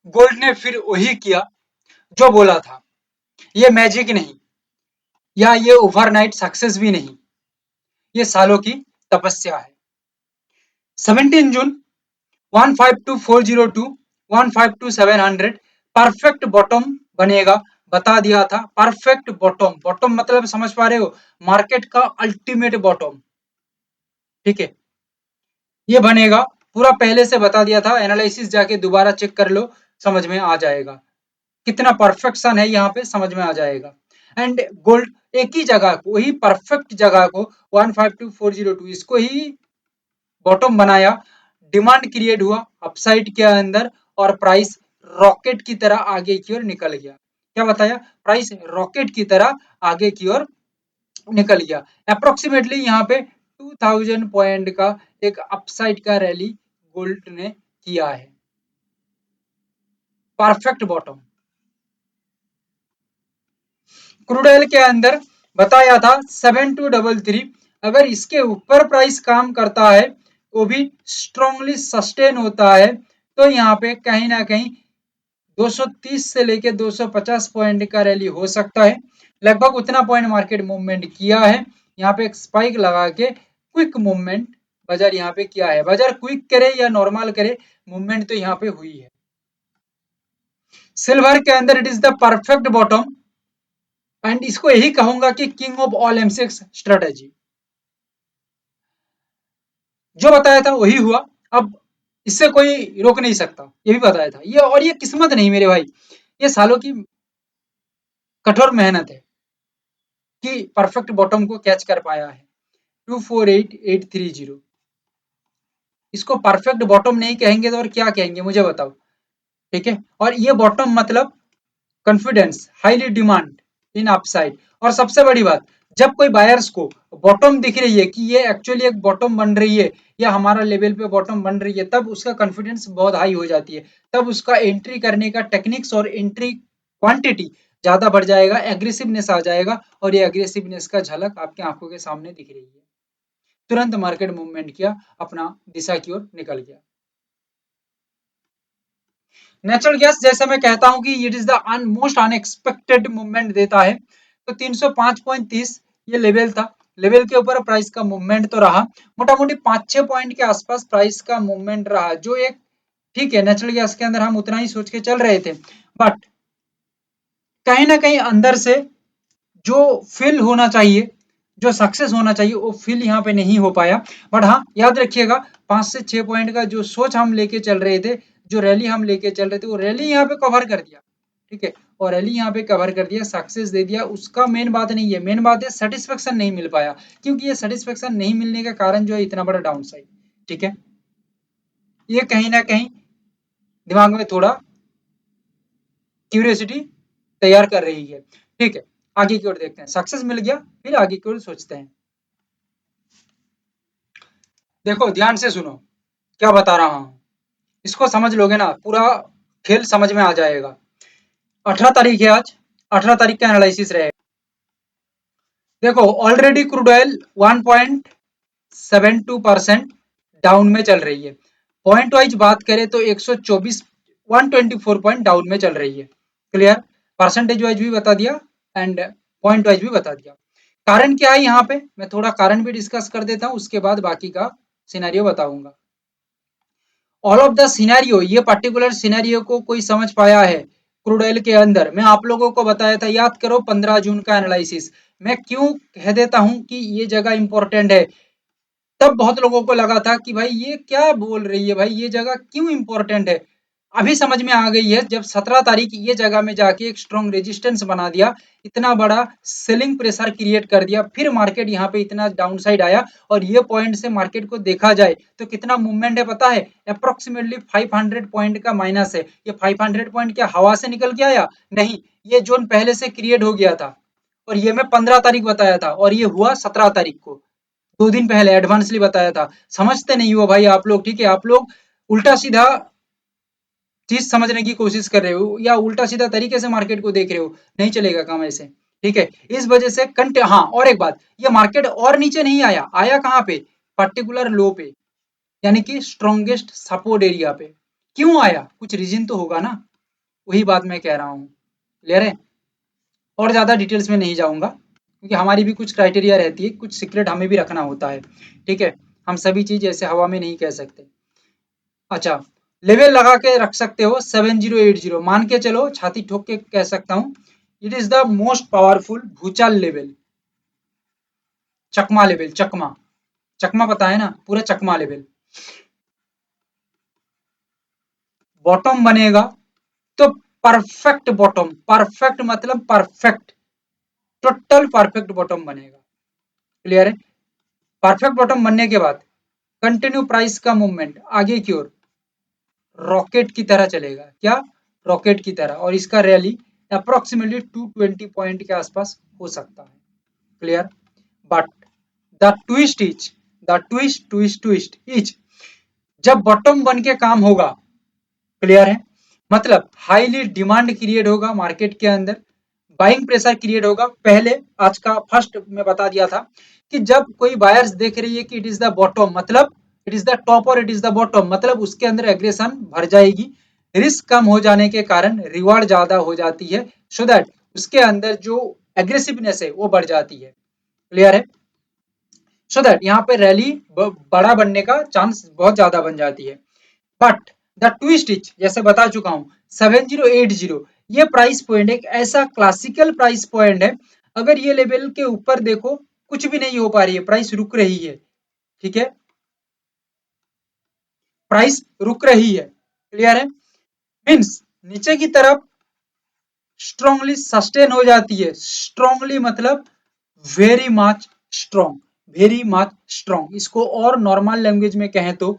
Gold ने फिर वही किया जो बोला था। ये मैजिक नहीं, या ये ओवरनाइट सक्सेस भी नहीं, ये सालों की तपस्या है। 17 जून 152402 152700 परफेक्ट बॉटम बनेगा, बता दिया था। परफेक्ट बॉटम, बॉटम मतलब समझ पा रहे हो, मार्केट का अल्टीमेट बॉटम, ठीक है, ये बनेगा, पूरा पहले से बता दिया था। एनालिसिस जाके दोबारा चेक कर लो, समझ में आ जाएगा कितना परफेक्शन है, यहाँ पे समझ में आ जाएगा। एंड गोल्ड एक ही जगह को, वही परफेक्ट जगह को 152402 इसको ही बॉटम बनाया, डिमांड क्रिएट हुआ अपसाइड के अंदर, और प्राइस रॉकेट की तरह आगे की ओर निकल गया। क्या बताया? प्राइस रॉकेट की तरह आगे की ओर निकल गया। अप्रोक्सीमेटली यहाँ पे 2000 पॉइंट का एक अपसाइड का रैली गोल्ड ने किया है। Perfect bottom. क्रूड ऑयल के अंदर बताया था 7233, अगर इसके ऊपर प्राइस काम करता है, वो भी स्ट्रांगली सस्टेन होता है, तो यहाँ पे कहीं ना कहीं 230 से लेके 250 पॉइंट का रैली हो सकता है। लगभग उतना पॉइंट मार्केट मूवमेंट किया है। यहाँ पे एक स्पाइक लगा के क्विक मूवमेंट बाजार यहाँ पे किया है। बाजार क्विक करे या नॉर्मल करे, मूवमेंट तो यहाँ पे हुई है। सिल्वर के अंदर it is the perfect bottom, and इसको यही कहूंगा कि king of all MCX strategy. जो बताया था वही हुआ, अब इससे कोई रोक नहीं सकता, ये भी बताया था ये। और ये किस्मत नहीं मेरे भाई, ये सालों की कठोर मेहनत है कि परफेक्ट बॉटम को कैच कर पाया है। 248830, इसको परफेक्ट बॉटम नहीं कहेंगे तो और क्या कहेंगे मुझे बताओ, ठीक है। और ये बॉटम मतलब confidence, highly demand in upside. और सबसे बड़ी बात, जब कोई बायर्स को बॉटम दिख रही है कि ये एक्चुअली एक बॉटम बन रही है या हमारा लेवल पे बॉटम बन रही है, तब उसका कॉन्फिडेंस बहुत हाई हो जाती है। तब उसका एंट्री करने का टेक्निक्स और एंट्री क्वांटिटी ज्यादा बढ़ जाएगा, एग्रेसिवनेस आ जाएगा, और ये एग्रेसिवनेस का झलक आपके आंखों के सामने दिख रही है। तुरंत मार्केट मूवमेंट किया, अपना दिशा की ओर निकल गया। नेचुरल गैस जैसे मैं कहता हूं कि it is the most unexpected movement देता है, तो 305.30 ये लेवल था। लेवल के ऊपर प्राइस का मूवमेंट तो रहा, मोटा मोटी 5-6 पॉइंट के आसपास प्राइस का मूवमेंट रहा, जो एक ठीक है। नेचुरल गैस के अंदर हम उतना ही सोच के चल रहे थे, बट कहीं ना कहीं अंदर से जो फील होना चाहिए, जो सक्सेस होना चाहिए, वो फील यहाँ पे नहीं हो पाया। बट हाँ, याद रखिएगा 5 से 6 पॉइंट का जो सोच हम लेके चल रहे थे, जो रैली हम लेके चल रहे थे, वो रैली यहाँ पे कवर कर दिया, ठीक है। और रैली यहाँ पे कवर कर दिया, सक्सेस दे दिया, उसका मेन बात नहीं है। मेन बात है सेटिस्फेक्शन नहीं मिल पाया, क्योंकि ये सेटिस्फेक्शन नहीं मिलने का कारण जो है इतना बड़ा डाउन साइड, ठीक है। ये कहीं ना कहीं दिमाग में थोड़ा क्यूरियोसिटी तैयार कर रही है, ठीक है। आगे की ओर देखते हैं, सक्सेस मिल गया, फिर आगे की ओर सोचते हैं। देखो ध्यान से सुनो क्या बता रहा हूं, इसको समझ लोगे ना, पूरा खेल समझ में आ जाएगा। 18 तारीख है आज, 18 तारीख का एनालिसिस रहेगा। देखो ऑलरेडी क्रूड ऑयल 1.72% डाउन में चल रही है। पॉइंट वाइज बात करें तो 124 124 पॉइंट डाउन में चल रही है। क्लियर? परसेंटेज वाइज भी बता दिया एंड पॉइंट वाइज भी बता दिया। कारण क्या है यहाँ पे, मैं थोड़ा कारण भी डिस्कस कर देता हूँ, उसके बाद बाकी का सिनेरियो बताऊंगा। ऑल ऑफ द सिनेरियो, ये पर्टिकुलर सिनेरियो को कोई समझ पाया है क्रूड ऑयल के अंदर? मैं आप लोगों को बताया था, याद करो 15 जून का एनालिसिस। मैं क्यों कह देता हूं कि ये जगह इंपॉर्टेंट है? तब बहुत लोगों को लगा था कि भाई ये क्या बोल रही है, भाई ये जगह क्यों इंपॉर्टेंट है। अभी समझ में आ गई है, जब 17 तारीख ये जगह में जाके एक स्ट्रॉन्ग रेजिस्टेंस बना दिया, इतना बड़ा सेलिंग प्रेशर क्रिएट कर दिया, फिर मार्केट यहाँ पे इतना डाउनसाइड आया, और ये पॉइंट से मार्केट को देखा जाए तो कितना मूवमेंट है पता है? अप्रोक्सीमेटली 500 पॉइंट का माइनस है। ये 500 पॉइंट क्या हवा से निकल के आया? नहीं, ये जोन पहले से क्रिएट हो गया था, और ये मैं 15 तारीख बताया था, और ये हुआ 17 तारीख को, 2 दिन पहले एडवांसली बताया था। समझते नहीं हो भाई आप लोग, ठीक है। आप लोग उल्टा सीधा चीज समझने की कोशिश कर रहे हो, या उल्टा सीधा तरीके से मार्केट को देख रहे हो, नहीं चलेगा काम ऐसे, ठीक है। इस वजह से हाँ, और एक बात, ये मार्केट और नीचे नहीं आया, आया कहाँ पे? पर्टिकुलर लो पे, यानी कि स्ट्रॉन्गेस्ट सपोर्ट एरिया पे। क्यों आया? कुछ रीजन तो होगा ना, वही बात मैं कह रहा हूँ। क्लियर है? और ज्यादा डिटेल्स में नहीं जाऊंगा क्योंकि हमारी भी कुछ क्राइटेरिया रहती है, कुछ सीक्रेट हमें भी रखना होता है। ठीक है, हम सभी चीज ऐसे हवा में नहीं कह सकते। अच्छा, लेवल लगा के रख सकते हो 7080, मान के चलो, छाती ठोक के कह सकता हूँ, it is the most powerful भूचाल लेवल। चकमा लेवल, चकमा, चकमा पता है ना, पूरा चकमा लेवल। बॉटम बनेगा तो परफेक्ट बॉटम, परफेक्ट मतलब परफेक्ट, टोटल परफेक्ट बॉटम बनेगा। क्लियर है? परफेक्ट बॉटम बनने के बाद कंटिन्यू प्राइस का मूवमेंट आगे की ओर रॉकेट की तरह चलेगा। क्या? रॉकेट की तरह। और इसका रैली अप्रोक्सीमेटली 220 पॉइंट के आसपास हो सकता है। Clear? But the twist is, the twist is, जब बॉटम बन के काम होगा, क्लियर है, मतलब हाईली डिमांड क्रिएट होगा मार्केट के अंदर, बाइंग प्रेशर क्रिएट होगा। पहले आज का फर्स्ट में बता दिया था कि जब कोई बायर्स देख रही है कि इट इज द बॉटम, मतलब इट इज द टॉप और इट इज द बॉटम, मतलब उसके अंदर एग्रेशन भर जाएगी, रिस्क कम हो जाने के कारण रिवॉर्ड ज्यादा हो जाती है, सो दैट उसके अंदर जो एग्रेसिवनेस है वो बढ़ जाती है। क्लियर है? सो दैट यहाँ पे रैली बड़ा बनने का चांस बहुत ज्यादा बन जाती है। बट द ट्विस्ट इज, जैसे बता चुका हूं, 7080 ये प्राइस पॉइंट एक ऐसा क्लासिकल प्राइस पॉइंट है, अगर ये लेवल के ऊपर देखो कुछ भी नहीं हो पा रही है, प्राइस रुक रही है। ठीक है, प्राइस रुक रही है। क्लियर है? मीन्स नीचे की तरफ स्ट्रांगली सस्टेन हो जाती है। स्ट्रांगली मतलब very much strong, very much strong. इसको और नॉर्मल लैंग्वेज में कहें तो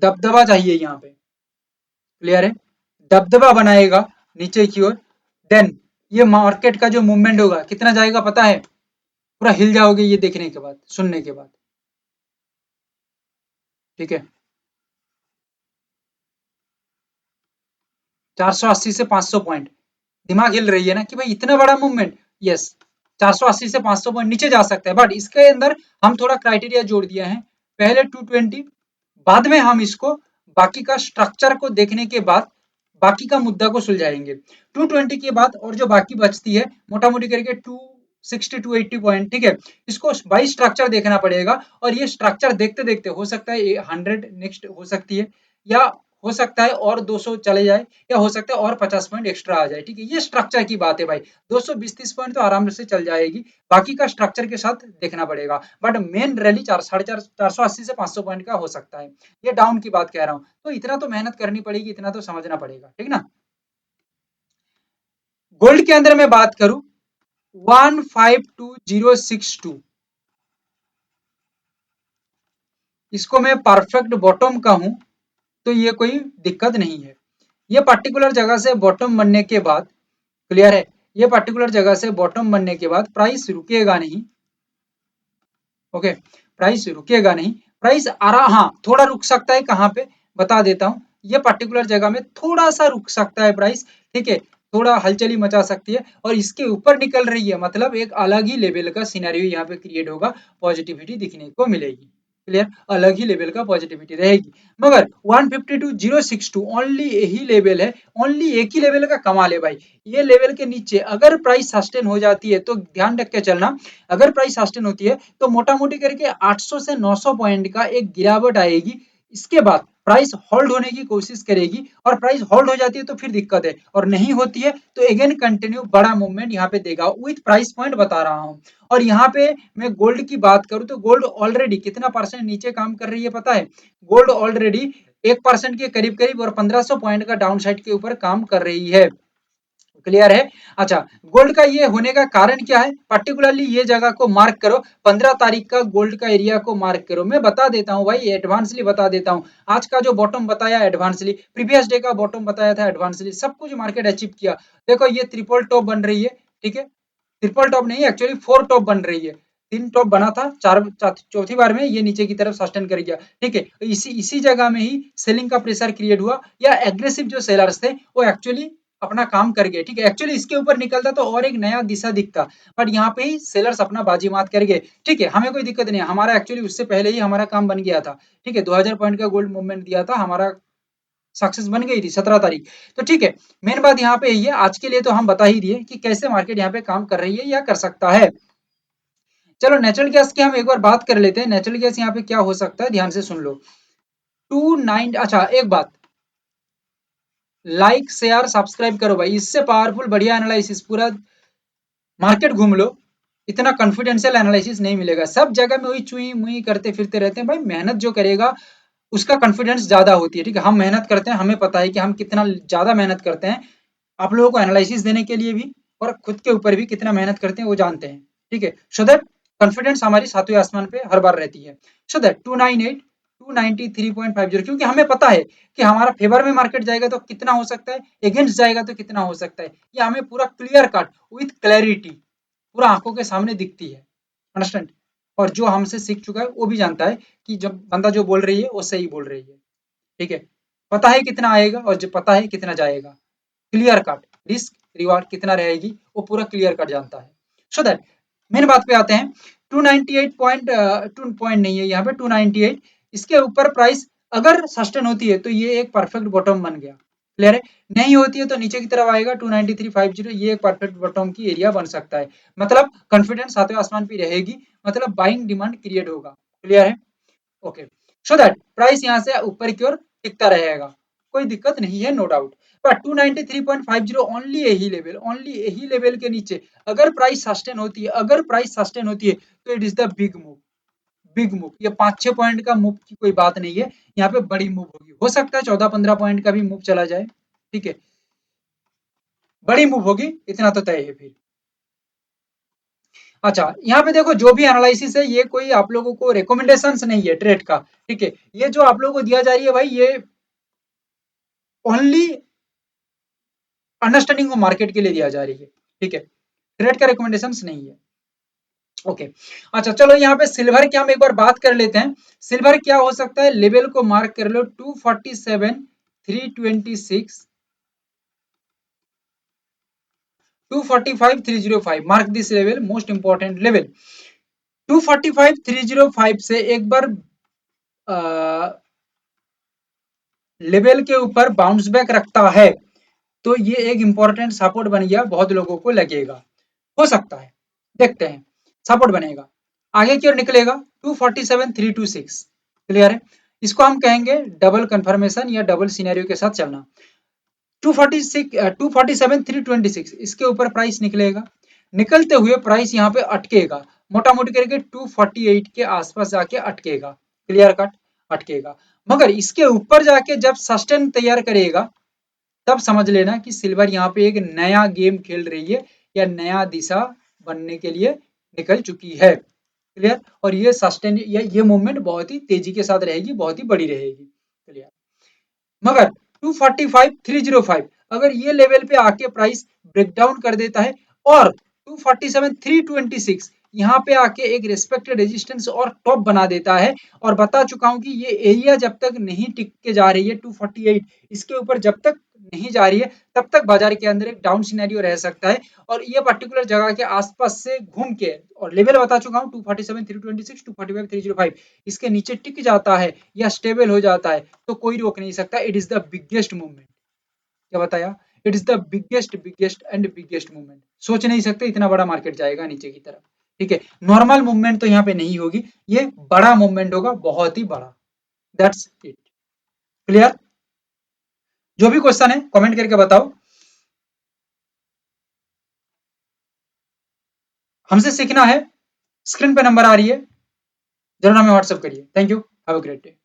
दबदबा चाहिए यहाँ पे। क्लियर है? दबदबा बनाएगा नीचे की ओर, देन ये मार्केट का जो मूवमेंट होगा कितना जाएगा पता है? पूरा हिल जाओगे ये देखने के बाद, सुनने के बाद। ठीक है, 480 से 500 पॉइंट। दिमाग हिल रही है ना कि भाई इतना बड़ा मूवमेंट। यस, 480 से 500 पॉइंट नीचे जा सकता है, बट इसके अंदर हम थोड़ा क्राइटेरिया जोड़ दिया है। पहले 220, बाद में हम इसको बाकी का स्ट्रक्चर को देखने के बाद बाकी का मुद्दा को सुलझाएंगे। 220 के बाद और जो बाकी बचती है मोटा मोटी करके 260 280 पॉइंट। ठीक है, इसको बाई स्ट्रक्चर देखना पड़ेगा, और ये स्ट्रक्चर देखते देखते हो सकता है 100 नेक्स्ट हो सकती है, या हो सकता है और 200 चले जाए, या हो सकता है और 50 पॉइंट एक्स्ट्रा आ जाए। ठीक है, ये स्ट्रक्चर की बात है भाई। 220-30 पॉइंट तो आराम से चल जाएगी, बाकी का स्ट्रक्चर के साथ देखना पड़ेगा। बट मेन रैली 480 से 500 पॉइंट का हो सकता है। ये डाउन की बात कह रहा हूँ, तो इतना तो मेहनत करनी पड़ेगी, इतना तो समझना पड़ेगा। ठीक ना? गोल्ड के अंदर मैं बात करूं, 152062, इसको मैं परफेक्ट बॉटम कहूं तो ये कोई दिक्कत नहीं है। ये पर्टिकुलर जगह से बॉटम बनने के बाद, क्लियर है, ये पर्टिकुलर जगह से बॉटम बनने के बाद प्राइस रुकेगा नहीं। ओके, प्राइस रुकेगा नहीं, प्राइस हाँ थोड़ा रुक सकता है। कहाँ पे बता देता हूँ, ये पर्टिकुलर जगह में थोड़ा सा रुक सकता है प्राइस। ठीक है, थोड़ा हलचली मचा सकती है, और इसके ऊपर निकल रही है, मतलब एक अलग ही लेवल का सिनेरियो यहाँ पे क्रिएट होगा, पॉजिटिविटी दिखने को मिलेगी। क्लियर? अलग ही लेवल का पॉजिटिविटी रहेगी। मगर 152062 ओनली यही लेवल है, ओनली एक ही लेवल का कमाल है भाई। ये लेवल के नीचे अगर प्राइस सस्टेन हो जाती है तो ध्यान रख के चलना, अगर प्राइस सस्टेन होती है तो मोटा मोटी करके 800 से 900 पॉइंट का एक गिरावट आएगी। इसके बाद प्राइस होल्ड होने की कोशिश करेगी, और प्राइस होल्ड हो जाती है तो फिर दिक्कत है, और नहीं होती है तो अगेन कंटिन्यू बड़ा मूवमेंट यहाँ पे देगा। विथ प्राइस पॉइंट बता रहा हूँ। और यहाँ पे मैं गोल्ड की बात करूं तो गोल्ड ऑलरेडी कितना परसेंट नीचे काम कर रही है पता है? गोल्ड ऑलरेडी 1% के करीब करीब और 1500 पॉइंट का डाउन साइड के ऊपर काम कर रही है। क्लियर है? अच्छा, गोल्ड का ये होने का कारण क्या है? पर्टिकुलरली ये जगह को मार्क करो, 15 तारीख का गोल्ड का एरिया को मार्क करो। मैं बता देता हूँ भाई, एडवांसली बता देता हूँ। आज का जो बॉटम बताया एडवांसली, प्रीवियस डे का बॉटम बताया था एडवांसली, सब कुछ मार्केट अचीव किया। देखो ये ट्रिपल टॉप बन रही है। ठीक है, ट्रिपल टॉप नहीं, एक्चुअली 4 टॉप बन रही है। 3 टॉप बना था, चौथी बार में ये नीचे की तरफ सस्टेन कर गया। ठीक है, इसी इसी जगह में ही सेलिंग का प्रेशर क्रिएट हुआ, या एग्रेसिव जो सेलर्स थे वो एक्चुअली अपना काम कर गए, ठीक है। एक्चुअली इसके ऊपर निकलता तो और एक नया दिशा दिखता, बट यहाँ पे ही सेलर्स अपना बाजी मात कर गए, ठीक है। हमें कोई दिक्कत नहीं है, हमारा एक्चुअली उससे पहले ही हमारा काम बन गया था, ठीक है। 2000 पॉइंट का गोल्ड मूवमेंट दिया था, हमारा सक्सेस बन गई थी 17 तारीख। तो ठीक है, मेन बात यहाँ पे यही है, आज के लिए तो हम बता ही दिए कि कैसे मार्केट यहाँ पे काम कर रही है या कर सकता है। चलो नेचुरल गैस की हम एक बार बात कर लेते हैं। नेचुरल गैस यहाँ पे क्या हो सकता है, ध्यान से सुन लो। 29, अच्छा एक बात, लाइक शेयर सब्सक्राइब करो भाई, इससे पावरफुल बढ़िया एनालिसिस पूरा मार्केट घूम लो, इतना कॉन्फिडेंशियल एनालिसिस नहीं मिलेगा। सब जगह में वही चुई मुई करते फिरते रहते हैं भाई। मेहनत जो करेगा उसका कॉन्फिडेंस ज्यादा होती है, ठीक है। हम मेहनत करते हैं, हमें पता है कि हम कितना ज्यादा मेहनत करते हैं, आप लोगों को एनालिसिस देने के लिए भी और खुद के ऊपर भी कितना मेहनत करते हैं वो जानते हैं, ठीक है। सो दैट कॉन्फिडेंस हमारी सातवें आसमान पे हर बार रहती है। सो दैट 298 293.50, क्योंकि हमें पता है कि हमारा फेवर में मार्केट जाएगा तो कितना हो सकता है, अगेंस्ट जाएगा तो कितना हो सकता है, ये हमें पूरा क्लियर कट विथ क्लैरिटी पूरा आंखों के सामने दिखती है, अंडरस्टैंड। और जो हमसे सीख चुका है वो भी जानता है कि जब बंदा जो बोल रही है वो सही बोल रही है, ठीक है। पता है कितना आएगा और जो पता है कितना जाएगा, क्लियर कट रिस्क रिवार्ड कितना रहेगी वो पूरा क्लियर कट जानता है। सो दैट मेन बात पे आते हैं। 298 पॉइंट 2 पॉइंट नहीं है यहाँ पे, 298 इसके ऊपर प्राइस अगर सस्टेन होती है तो ये एक परफेक्ट बॉटम बन गया, क्लियर है। नहीं होती है तो नीचे की तरफ आएगा 293.50, ये एक परफेक्ट बॉटम की एरिया बन सकता है। मतलब कॉन्फिडेंस सातवें आसमान पे रहेगी, मतलब बाइंग डिमांड क्रिएट होगा, क्लियर है। ओके, सो दैट प्राइस यहाँ से ऊपर की ओर टिकता रहेगा, कोई दिक्कत नहीं है, नो डाउट। बट 293.50 ओनली यही लेवल के नीचे अगर प्राइस सस्टेन होती है, अगर प्राइस सस्टेन होती है तो it is the big move, big move. ये 5-6 पॉइंट का मूव की कोई बात नहीं है, यहाँ पे बड़ी मूव होगी, हो सकता है 14-15 पॉइंट का भी मूव चला जाए, ठीक है। बड़ी मूव होगी, इतना तो तय है फिर। अच्छा यहाँ पे देखो, जो भी एनालिसिस है ये कोई आप लोगों को रिकमेंडेशंस नहीं है ट्रेड का, ठीक है। ये जो आप लोगों को दिया जा रही है भाई, ये ओनली अंडरस्टैंडिंग ऑफ मार्केट के लिए दिया जा रही है, ठीक है। ट्रेड का रिकमेंडेशंस नहीं है, ओके। अच्छा चलो यहाँ पे सिल्वर की हम एक बार बात कर लेते हैं। सिल्वर क्या हो सकता है, लेवल को मार्क कर लो 247,326, 245,305, mark this level, most important level. 245,305 से एक बार लेवल के ऊपर बाउंस बैक रखता है तो ये एक इंपॉर्टेंट सपोर्ट बन गया, बहुत लोगों को लगेगा, हो सकता है, देखते हैं। सपोर्ट बनेगा, आगे की ओर निकलेगा 247,326, क्लियर है। इसको हम कहेंगे डबल कंफर्मेशन या डबल सिनेरियो के साथ चलना। 247,326 इसके ऊपर प्राइस निकलेगा, निकलते हुए प्राइस यहाँ पे अटकेगा, मोटा मोटी करके 248 के आसपास जाके अटकेगा, क्लियर कट अटकेगा। मगर इसके ऊपर जाके जब सस्टेन तैयार करेगा तब समझ लेना कि सिल्वर यहाँ पे एक नया गेम खेल रही है या नया दिशा बनने के लिए निकल चुकी है, क्लियर। और ये सस्टेन ये मूवमेंट बहुत ही तेजी के साथ रहेगी, बहुत ही बड़ी रहेगी, क्लियर। मगर 245,305 अगर ये लेवल पे आके प्राइस ब्रेकडाउन कर देता है और 247,326 यहाँ पे आके एक रेस्पेक्टेड रेजिस्टेंस और टॉप बना देता है, और बता चुका हूं कि ये एरिया जब तक नहीं टिक के जा रही है 248 इसके ऊपर जब तक नहीं जा रही है तब तक बाजार के अंदर एक डाउन सिनेरियो रह सकता है। और ये पर्टिकुलर जगह के आसपास से घूम के, और लेवल बता चुका हूँ 247,326, 245,305, इसके नीचे टिक जाता है या स्टेबल हो जाता है तो कोई रोक नहीं सकता। It is the biggest movement, क्या बताया, it is the biggest biggest and biggest movement. सोच नहीं सकते इतना बड़ा मार्केट जाएगा नीचे की तरफ, ठीक है। नॉर्मल मूवमेंट तो यहाँ पे नहीं होगी, ये बड़ा मूवमेंट होगा, बहुत ही बड़ा, दैट्स इट, क्लियर। जो भी क्वेश्चन है कमेंट करके बताओ, हमसे सीखना है, स्क्रीन पे नंबर आ रही है, जरूर हमें व्हाट्सअप करिए। Thank you, have a great day.